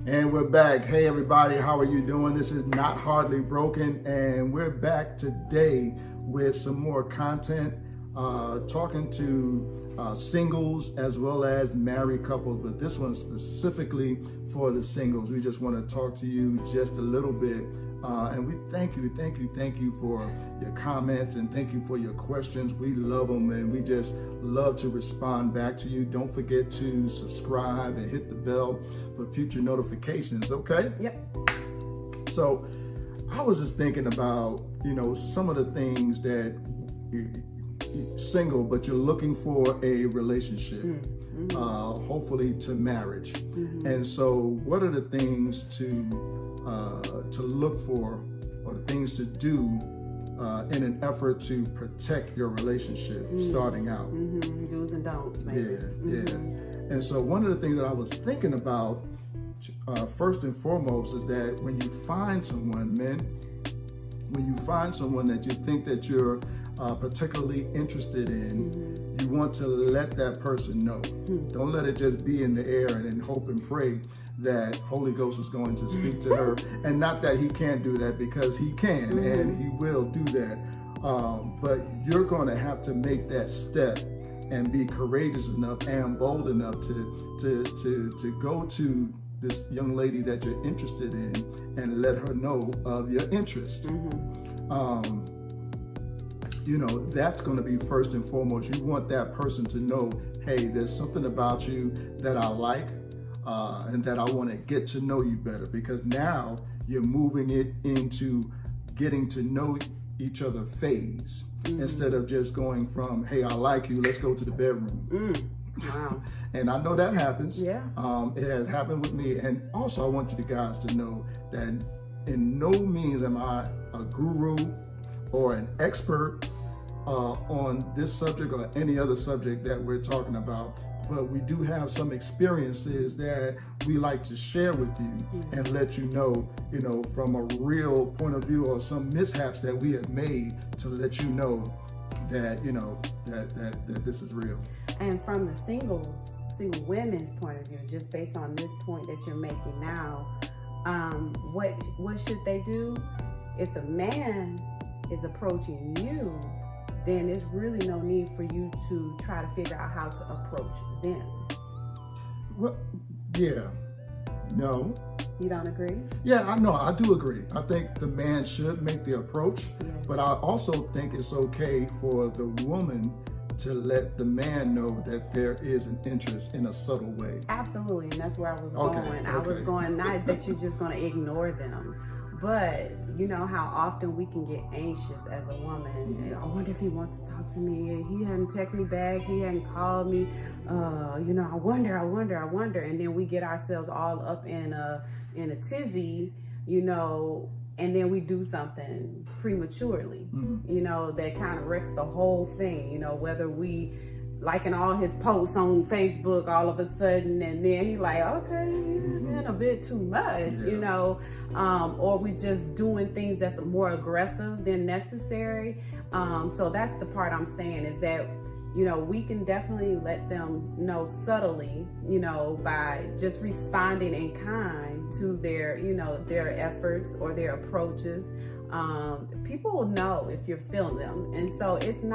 And we're back. Hey everybody, how are you doing? This is Not Hardly Broken, and we're back today with some more content, talking to singles as well as married couples, but this one specifically for the singles. We just want to talk to you just a little bit, and we thank you for your comments, and thank you for your questions. We love them, and we just love to respond back to you. Don't forget to subscribe and hit the bell for future notifications, okay? Yep. So I was just thinking about, some of the things that you're single, but you're looking for a relationship, hopefully to marriage. And so what are the things to look for, or the things to do in an effort to protect your relationship starting out? Do's and don'ts, maybe. Yeah. And so one of the things that I was thinking about, first and foremost, is that when you find someone, men, when you find someone that you think that you're particularly interested in, you want to let that person know. Don't let it just be in the air and then hope and pray that Holy Ghost is going to speak to her. And not that he can't do that, because he can, and he will do that. But you're going to have to make that step and be courageous enough and bold enough to go to this young lady that you're interested in and let her know of your interest. That's going to be first and foremost. You want that person to know, hey, there's something about you that I like, and that I want to get to know you better, because now you're moving it into getting to know each other phase, instead of just going from, hey, I like you, let's go to the bedroom. Wow. And I know that happens. Yeah. It has happened with me. And also I want you guys to know that in no means am I a guru or an expert on this subject or any other subject that we're talking about, but we do have some experiences that we like to share with you and let you know, from a real point of view, or some mishaps that we have made, to let you know that, that this is real. And from the single women's point of view, just based on this point that you're making now, what should they do? If the man is approaching you, then there's really no need for you to try to figure out how to approach them. Well, yeah. No. You don't agree? Yeah, I do agree. I think the man should make the approach, but I also think it's okay for the woman to let the man know that there is an interest in a subtle way. Absolutely, and that's where I was going. I was going, not that you're just going to ignore them, but you know how often we can get anxious as a woman. I wonder if he wants to talk to me. He hadn't texted me back. He hadn't called me. I wonder. And then we get ourselves all up in a tizzy, and then we do something prematurely, that kind of wrecks the whole thing, whether we liking all his posts on Facebook all of a sudden, and then he's like, okay, a bit too much, or we just doing things that's more aggressive than necessary. So that's the part I'm saying, is that, we can definitely let them know subtly, by just responding in kind to their, their efforts or their approaches. People will know if you're feeling them. And so it doesn't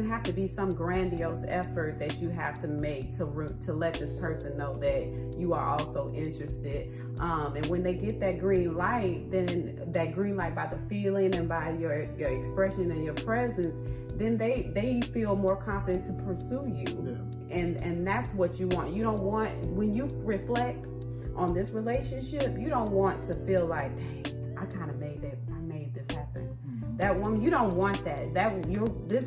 have to be some grandiose effort that you have to make to let this person know that you are also interested. And when they get that green light, then that green light by the feeling and by your expression and your presence, then they feel more confident to pursue you. Yeah. And that's what you want. You don't want, when you reflect on this relationship, you don't want to feel like, dang, I made this happen. That woman, you don't want that. This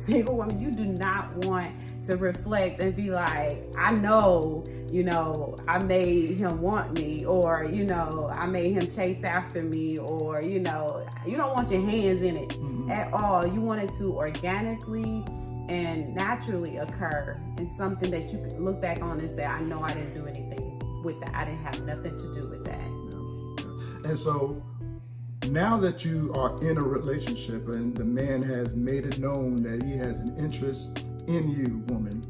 single woman, you do not want to reflect and be like, I know, I made him want me, or, I made him chase after me, or, you don't want your hands in it at all. You want it to organically and naturally occur, and something that you can look back on and say, I know I didn't do anything with that. I didn't have nothing to do with that. Yeah. And so now that you are in a relationship and the man has made it known that he has an interest in you, woman,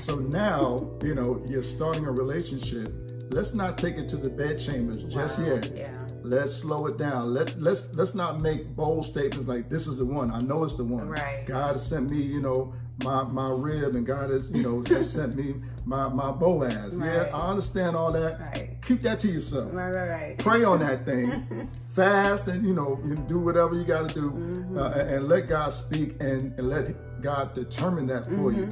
so now, you're starting a relationship, let's not take it to the bedchambers just yet. Yeah. Let's slow it down. Let's not make bold statements like this is the one. I know it's the one. Right. God has sent me, my rib, and God has, has sent me my Boaz. Right. Yeah, I understand all that. Right. Keep that to yourself. Right. Pray on that thing. Fast, and you do whatever you got to do, and let God speak, and let God determine that for you.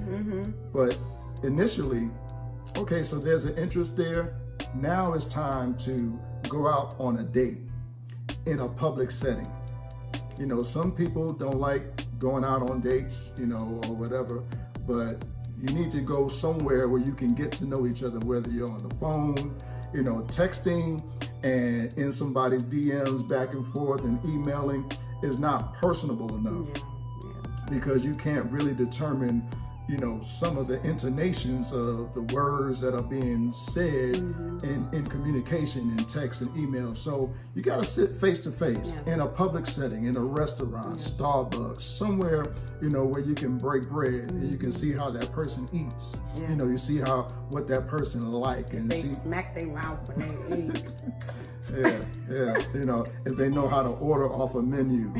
But initially, okay, so there's an interest there. Now it's time to go out on a date in a public setting. Some people don't like going out on dates, or whatever, but you need to go somewhere where you can get to know each other, whether you're on the phone, texting and in somebody's DMs back and forth and emailing is not personable enough. Because you can't really determine some of the intonations of the words that are being said in communication, in text and email. So you got to sit face to face in a public setting, in a restaurant, Starbucks, somewhere, where you can break bread and you can see how that person eats. You see what that person like, and they smack their mouth when they eat. If they know how to order off a menu,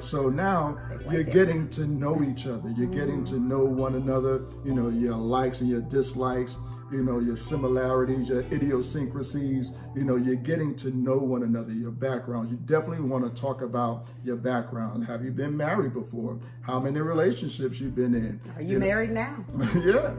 so now you're getting to know each other. You're getting to know one another, your likes and your dislikes, your similarities, your idiosyncrasies, you're getting to know one another, your backgrounds. You definitely want to talk about your background. Have you been married before? How many relationships you've been in? Are you married now? Yeah.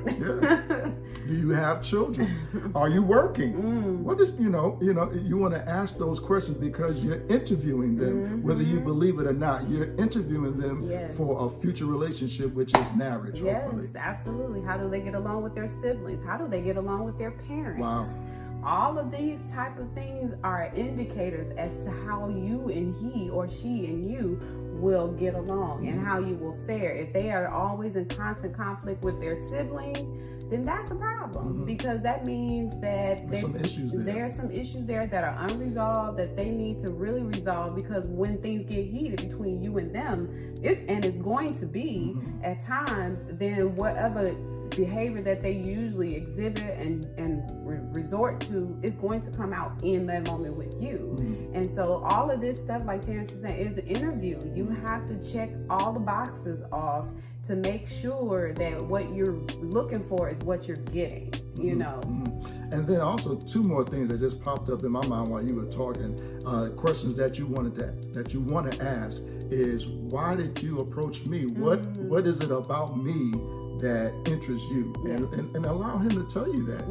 Do you have children? Are you working? What is, you want to ask those questions because you're interviewing them, whether you believe it or not. You're interviewing them for a future relationship, which is marriage, hopefully. Yes, absolutely. How do they get along with their siblings? How do they get along with their parents? Wow. All of these type of things are indicators as to how you and he or she and you will get along and how you will fare. If they are always in constant conflict with their siblings, then that's a problem, because that means that there are some issues there that are unresolved that they need to really resolve, because when things get heated between you and them, it's going to be at times, then whatever behavior that they usually exhibit and resort to is going to come out in that moment with you. And so all of this stuff, like Terrence is saying, is an interview. You have to check all the boxes off to make sure that what you're looking for is what you're getting, And then also two more things that just popped up in my mind while you were talking. Questions that you want to ask is, why did you approach me? What is it about me that interests you? And allow him to tell you that.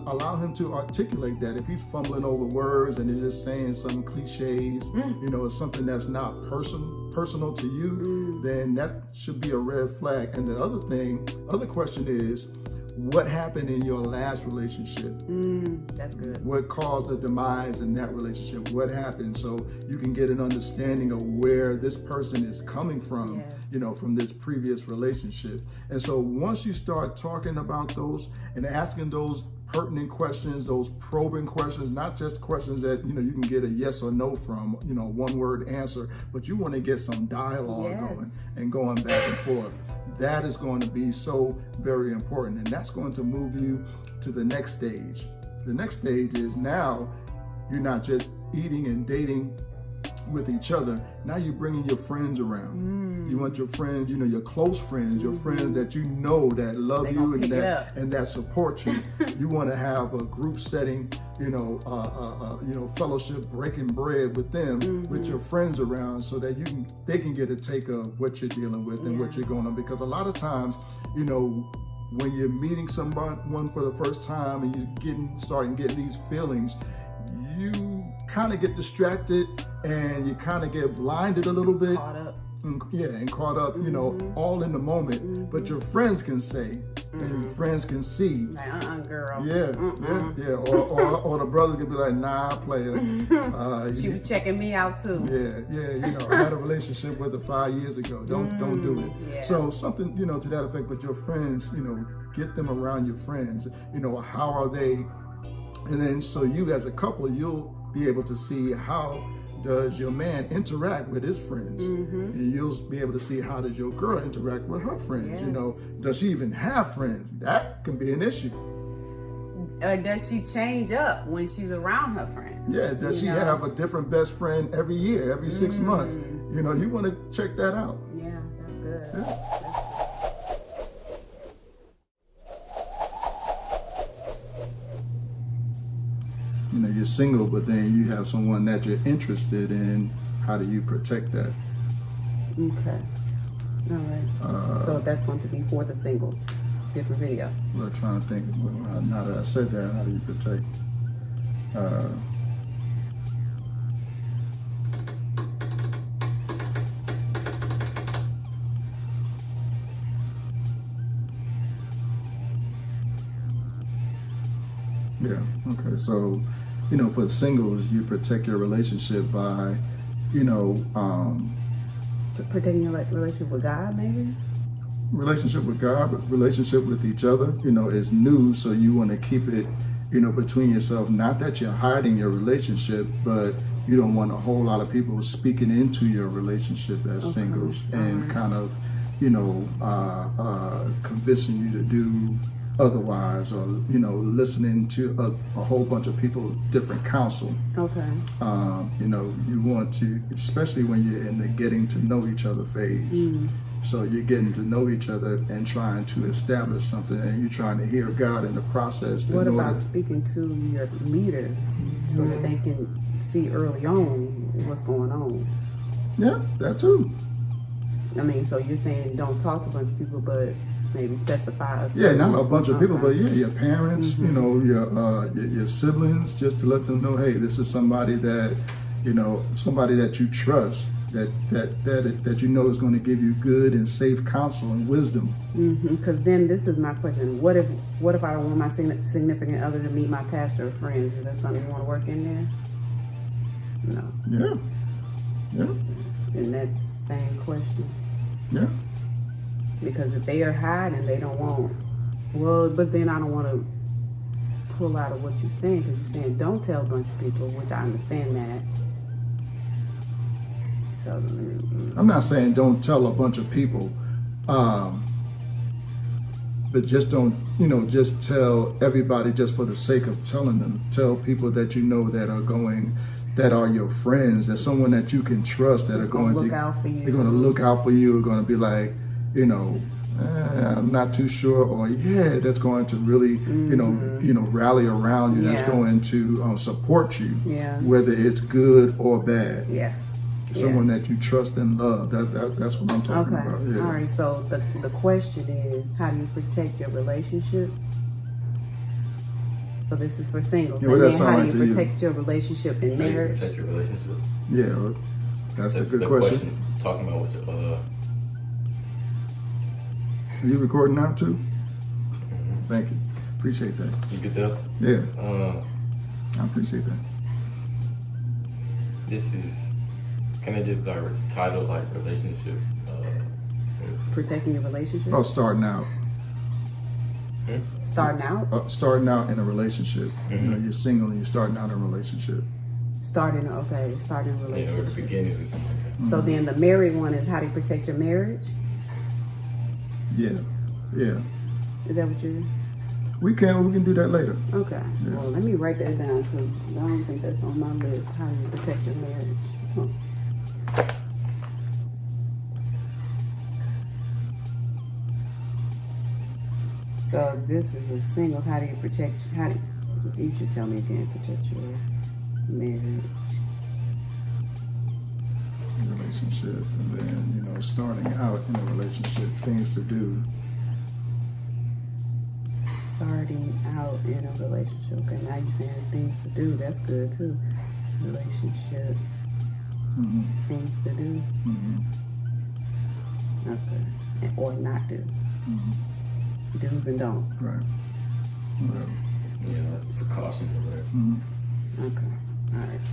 Allow him to articulate that. If he's fumbling over words and he's just saying some cliches, it's something that's not personal to you, then that should be a red flag. And the other question is, what happened in your last relationship? That's good. What caused the demise in that relationship? What happened? So you can get an understanding of where this person is coming from, from this previous relationship. And so once you start talking about those and asking those pertinent questions, those probing questions, not just questions that, you can get a yes or no from, one word answer, but you want to get some dialogue going and going back and forth. That is going to be so very important, and that's going to move you to the next stage. The next stage is now you're not just eating and dating with each other. Now you're bringing your friends around. You want your friends, your close friends, your friends that that love you and that support you. You want to have a group setting, fellowship, breaking bread with them, with your friends around, so that they can get a take of what you're dealing with and what you're going on. Because a lot of times, when you're meeting someone for the first time and you're starting getting these feelings, you kind of get distracted and you kind of get blinded a little bit. Caught up. And caught up, all in the moment. But your friends can say, and your friends can see. Like, girl. Yeah. Or the brothers can be like, nah, player. She was checking me out too. I had a relationship with her 5 years ago. Don't do it. Yeah. So something, to that effect. But your friends, get them around your friends. How are they? And then so you as a couple, you'll be able to see how does your man interact with his friends, and you'll be able to see how does your girl interact with her friends. Does she even have friends? That can be an issue. Or does she change up when she's around her friends? Yeah, does she have a different best friend every year, every 6 months? You know, you want to check that out. Yeah, that's good. Yeah. That's good. You know, you're single, but then you have someone that you're interested in. How do you protect that? Okay. All right. So that's going to be for the singles. Different video. We're trying to think. Now that I said that, how do you protect? Yeah. Okay. So, you know, for the singles, you protect your relationship by, you know, protecting your relationship with God, maybe. Relationship with God, but relationship with each other, you know, is new. So you want to keep it, you know, between yourself. Not that you're hiding your relationship, but you don't want a whole lot of people speaking into your relationship as singles and kind of, you know, convincing you to do otherwise, or, you know, listening to a whole bunch of people, different counsel. Okay. You know, you want to, especially when you're in the getting to know each other phase. So you're getting to know each other and trying to establish something, and you're trying to hear God in the process. What about speaking to your leader so that they can see early on what's going on? Yeah, that too. I mean, so you're saying don't talk to a bunch of people, but maybe specify. Yeah, not a bunch of people, but yeah, your parents, you know, your siblings, just to let them know, hey, this is somebody that, you know, somebody that you trust. That you know is going to give you good and safe counsel and wisdom. Because then this is my question: What if I don't want my significant other to meet my pastor or friends? Is that something you want to work in there? No. Yeah. In that same question. Yeah. Because if they are hiding, they don't want. Well, but then I don't want to pull out of what you're saying, because you're saying don't tell a bunch of people, which I understand that. So, I'm not saying don't tell a bunch of people, but just don't, you know, just tell everybody just for the sake of telling them. Tell people that you know that are your friends, that someone that you can trust, that are going to look out for you. They're going to look out for you. Are going to be like, you know, I'm not too sure, or yeah, that's going to really, you know, rally around you. That's going to support you, whether it's good or bad. Yeah. Someone that you trust and love. That's what I'm talking about. Yeah. All right. So the question is, how do you protect your relationship? So this is for singles. Yeah, and then how like do you protect your relationship in marriage? Protect your relationship. Yeah, that's a good question. Talking about what your Are you recording now too? Thank you. Appreciate that. You can tell. Yeah. I appreciate that. This is. Can I just title like relationship? Protecting your relationship? Oh, starting out. Starting out? Starting out in a relationship. You know, you're single and you're starting out in a relationship. Starting a relationship. Yeah, or the beginnings or something like that. So then the married one is how to protect your marriage? Yeah. Is that what you're... We can do that later. Okay. Yeah. Well, let me write that down, because I don't think that's on my list. How do you protect your marriage? Huh. So this is a singles. How do you protect? You should tell me again. Protect your marriage. Relationship, and then, you know, starting out in a relationship, things to do. Starting out in a relationship. Okay, now you're saying things to do. That's good too. Relationship. Things to do. Okay. Or not do. Do's and don'ts. Right. Whatever. Yeah, it's a caution or whatever. Okay. All right.